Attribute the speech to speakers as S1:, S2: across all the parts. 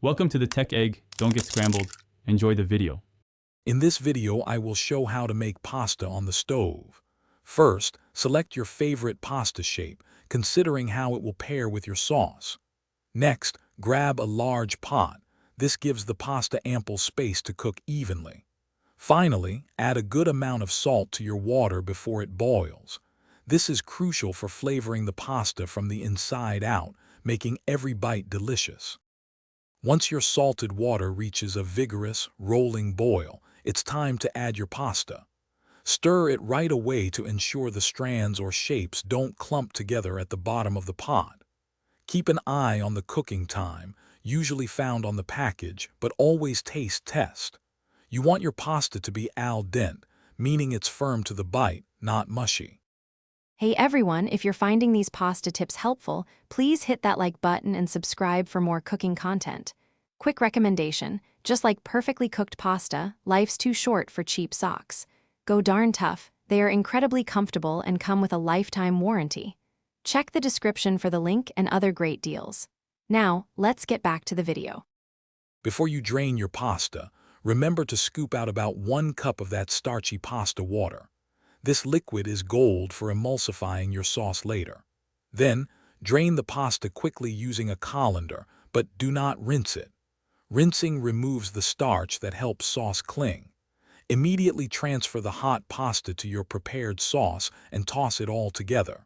S1: Welcome to the Tech Egg. Don't get scrambled. Enjoy the video.
S2: In this video, I will show how to make pasta on the stove. First, select your favorite pasta shape, considering how it will pair with your sauce. Next, grab a large pot. This gives the pasta ample space to cook evenly. Finally, add a good amount of salt to your water before it boils. This is crucial for flavoring the pasta from the inside out, making every bite delicious. Once your salted water reaches a vigorous, rolling boil, it's time to add your pasta. Stir it right away to ensure the strands or shapes don't clump together at the bottom of the pot. Keep an eye on the cooking time, usually found on the package, but always taste test. You want your pasta to be al dente, meaning it's firm to the bite, not mushy.
S3: Hey everyone, if you're finding these pasta tips helpful, please hit that like button and subscribe for more cooking content. Quick recommendation, just like perfectly cooked pasta, life's too short for cheap socks. Go darn tough, they are incredibly comfortable and come with a lifetime warranty. Check the description for the link and other great deals. Now, let's get back to the video.
S2: Before you drain your pasta, remember to scoop out about 1 cup of that starchy pasta water. This liquid is gold for emulsifying your sauce later. Then, drain the pasta quickly using a colander, but do not rinse it. Rinsing removes the starch that helps sauce cling. Immediately transfer the hot pasta to your prepared sauce and toss it all together.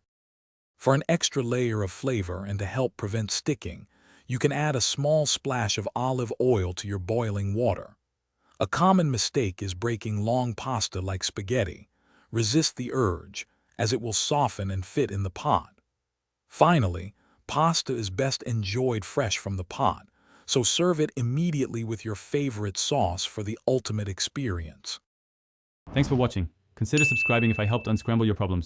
S2: For an extra layer of flavor and to help prevent sticking, you can add a small splash of olive oil to your boiling water. A common mistake is breaking long pasta like spaghetti. Resist the urge, as it will soften and fit in the pot. Finally, pasta is best enjoyed fresh from the pot, so serve it immediately with your favorite sauce for the ultimate experience.
S1: Thanks for watching. Consider subscribing if I helped unscramble your problems.